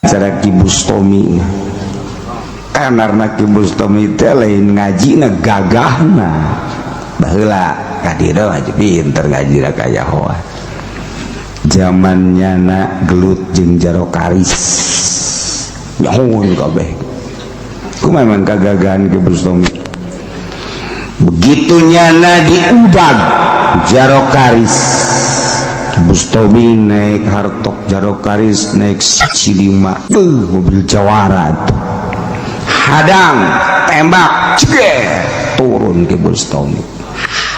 cara Ki Bustami karena Ki Bustami teh lain ngajina gagahna baheula kadira aja pinter ngajina kaya hoa zamannya nak gelut jeung jaro karis nyahoun kabeh ku memang kagagahan Ki Bustami begitu nyana diudag jaro karis Bustami naik hartok jaro karis naik silima mobil jawara hadang tembak ceger turun ke Bustami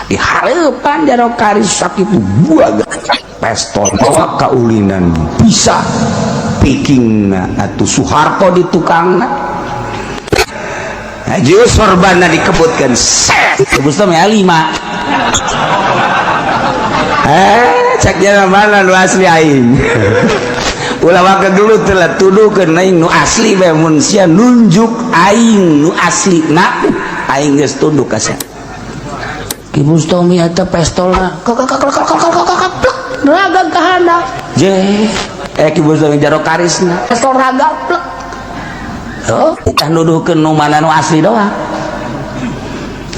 di harapan jaro karis sakit buah pistol bawa kaulinan bisa piking atau Soeharto di tukang aja sorban dikebutkan set Bustami lima cek jalan mana nu asli aing ulah waka dulu telah tuduhkeun aing nu asli bae mun sia nunjuk aing nu asli na aing geus tunduk ka sia Ki Bustami eta pistolna raga ka handap je Ki Bustami jaro karisna pistol raga plek oh kita nuduhkeun nu mana nu asli doang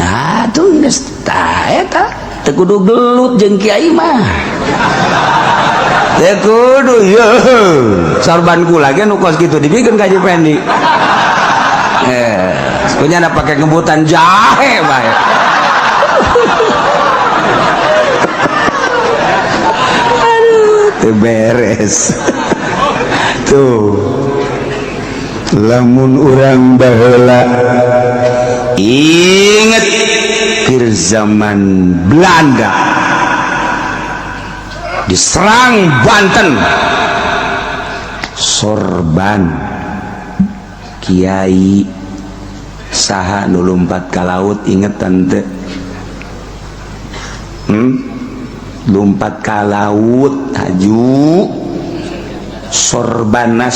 nah tuh geus tah eta teu kudu gelut jeung kiai mah teu kudu ye sorban kula ge nu kos kitu dibikeun ka Haji Pendi punya pakai ngebutan jahe bae aduh teu beres tuh lamun urang baheula inget zaman Belanda diserang Banten sorban kiai saha nu lompat ka laut ingetan teh lompat ka laut haju sorbana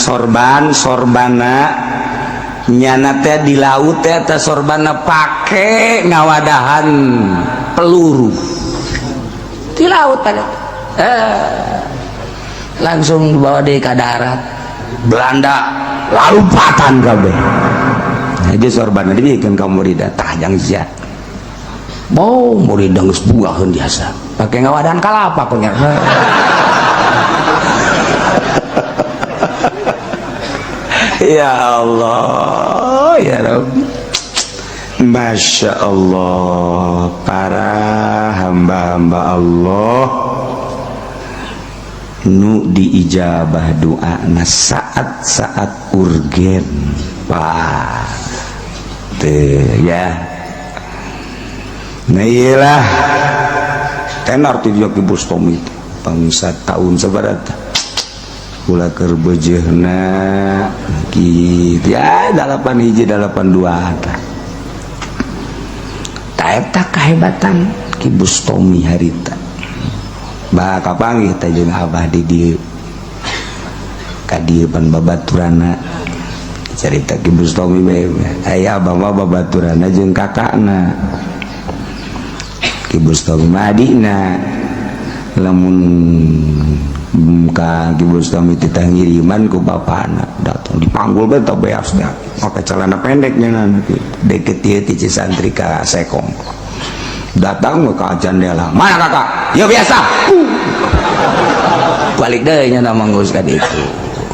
nyana teh di laut teh eta sorbana pake ngawadahan peluru di laut pada langsung dibawa di ke darat Belanda lalumpatan kabeh jadi sorbana dibikeun ka murida tajang sia mau murida geus buaheun biasa pake ngawadahan kalapa punya ya Allah ya Rabbi Masya Allah para hamba-hamba Allah nu diijabah doa na saat-saat urgen pak ya nah iyalah tenar tuh Ki Bustami bangsa tahun seberapa kula keur beujeuhna kitu ya 81 82 ta eta kahebatan Ki Bustami harita bah kapanggih teh jeung abah di dieu ka dieu pan babaturana carita Ki Bustami bae aya abah mah babaturana jeung kakakna Ki Bustami mah adina lamun ka Ki Bustami titah ngiriman ku bapana datang dipanggul bae teh beas dah pakai celana pendeknya nanti deket ieu ti Cisantri ka Sekong datang ke jendela mana kakak ya biasa balik deui nya manggus ka ditu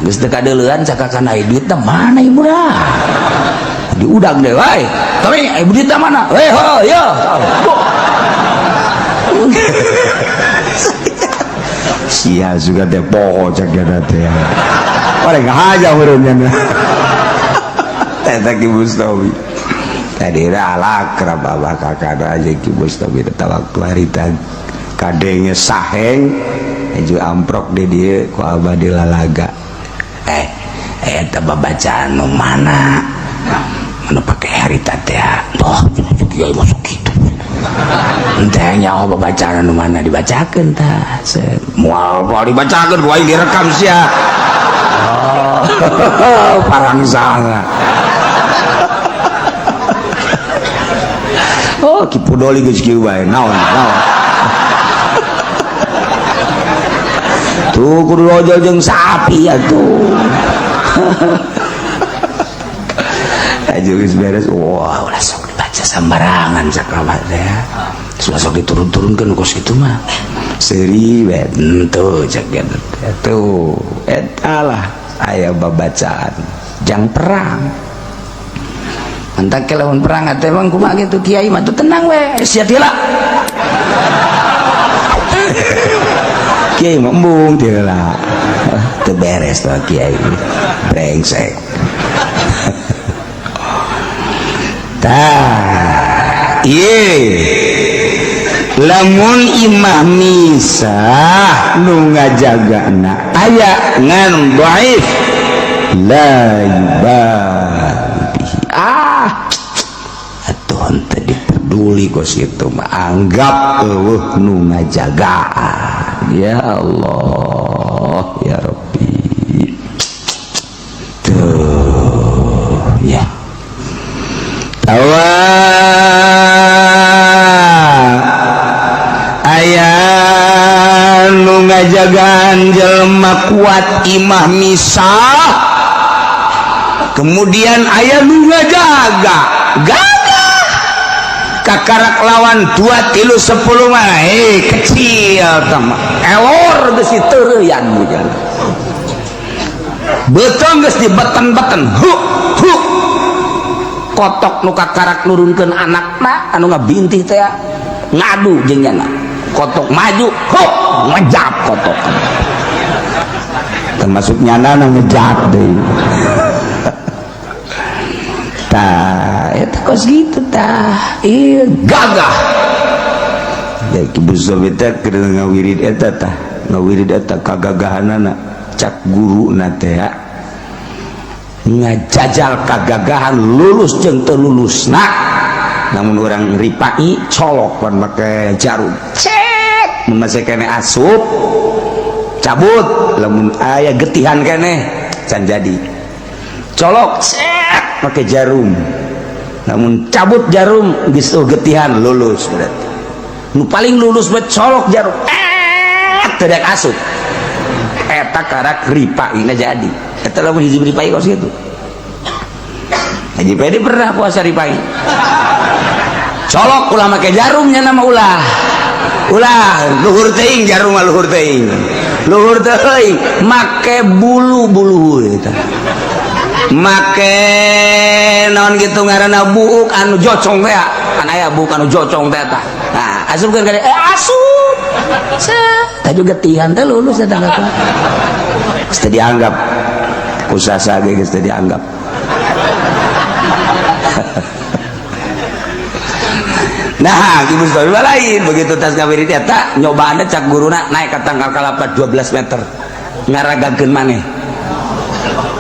geus teu kadeuleuan cakakan aya duit teh mana ibu dah diudang deui wae tapi ibu duit teh mana ho ya sia juga teh poho cak jana teh paling haja urangnya teh Ki Bustami tadi ala kerab abah kakak aja Ki Bustami teh waktu harita kadenge saheng aju amprok di dieu ku abah di lalaga eta babacaan nu mana anu pake harita teh toh kiai masuk kitu entah nyawa babacaan anu mana dibacakeun tah moal dibacakeun ku aing direkam sia parang saha oh Ki Pudoli geus kieu bae naon tuh kudu ojol jeung sapi atuh aja wis beres wah ulah sok dibaca sambarangan sakramat ya sok diturun-turunkan kos gitu mah seri tuh cek tuh etalah aya babacaan jang perang entah kelawan perang atau emang kumaha gitu kiai mah tuh tenang we sia tila kiai mah embung tila teu beres tuh kiai brengsek tah ieu lamun imah misah nu ngajagana aya ngan dhaif la yubahi atuh henteu dipeduli kos kitu mah anggap eueuh nu ngajagaan ya Allah ya Rabbi tuh ya tawa aya nu ngajagaan jelema kuat imah misah kemudian aya nu ngajaga gagah kakarak lawan 2 3 10 mah kecil tama elor geus diteureyan bujan beutong geus dibeten-beten hu kotok nu kakarak nurunkeun anakna anu ngabintih teh ngadu jeung nya kotok maju ngejap kotok termasuk nyana ngejap deh tah eta kos gitu tah ieu gagah ya kibu sobeta keur ngawirid eta tah ngawirid eta kagagahanana cak guruna teh ngajajal kagagahan lulus jeung teu lulusna namun orang ripai colok pan make jarum cek mun masih kene asup cabut lamun aya getihan kene can jadi colok cek make jarum namun cabut jarum geus getihan lulus berarti nu paling lulus bet colok jarum teu daek asup eta karak ripaina jadi eta lamun hiji ripai kos kitu Haji Pedi pernah puasa ripai colok ulah make jarumnya nama ulah luhur teuing jarum luhur teuing make bulu-bulu eta make naon kitu ngaranna buuk anu jocong teh kan aya buuk anu jocong teh tah nah asupkeun ka asup tah juga tihan teh lulus eta kata geus teu dianggap usasa ge geus teu dianggap nah ibu story lain begitu tas ngawirid eta nyobaanna cak guruna naik ka tangkal kalapat 12 meter ngaragakeun maneh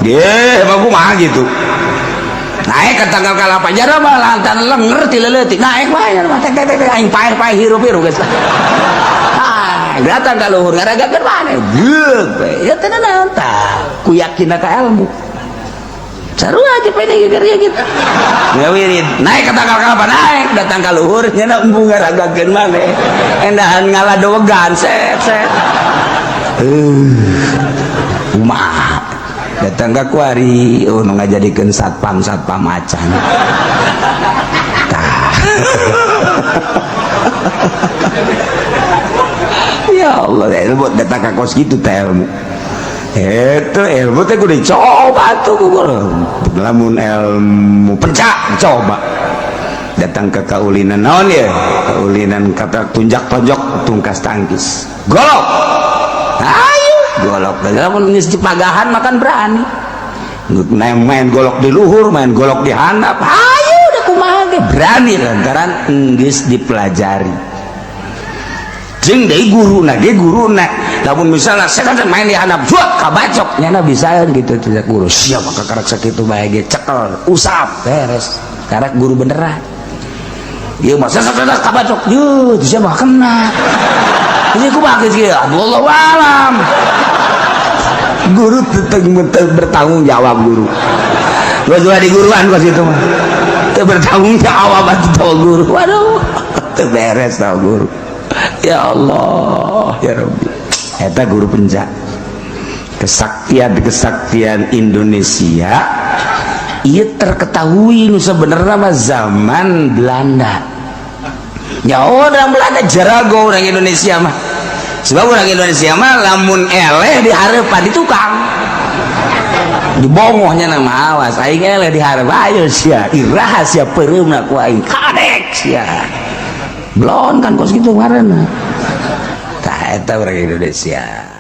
ge emang kumaha gitu naik ka tangkal kalapat jara mah lantan lenger ti leuleut naik wae mah teh aing paeh-paeh hirup-hirup geus datang ka luhur ngaragakeun maneh geug we ya teh naon tah ku yakinna ka ilmu saru aja pede geger gitu ngawirid naik ka tangkal kalapan naik datang ka luhur nya embung ngaragakeun maneh endahan ngaladowegan set kumaha datang ka kuari nu ngajadikeun satpam acan tah ya Allah ilmu datang ka kos gitu teh ilmu itu ilmu teh kudu dicoba tuh lamun ilmu pencak coba datang ke kaulinan naon ya kaulinan kata tunjak-tonjok tungkas tangkis golok ayo golok lamun geus dipagahan makan berani main golok di luhur main golok di handap ayo udah kumaha ge berani lantaran geus dipelajari jeung deui guruna ge guruna lamun misalnya saya main di handap juak kabacok nyana bisa gitu tidak guru siapa kakarak sakitu bae ge cekel usap beres karak guru beneran ieu mah sasadas kabacok yeuh siapa kena ini kumaha geus Allahu alam guru teu bertanggung jawab guru geus di guruan kos itu mah teu bertanggung jawab atuh guru waduh teu beres tau guru ya Allah ya Rabbi eta guru pencak kesakti kesaktian Indonesia ia terketahui nu sebenarnya mah zaman Belanda. Ya orang Belanda jarago orang Indonesia mah. Sebab orang Indonesia mah lamun eleh dihareupan di tukang. Dibongohnya nama awas aing eleh dihareup ayo sia irah sia peureumna ku aing kadek sia. Blon kan kos kitu ngaranna. Tah eta orang Indonesia.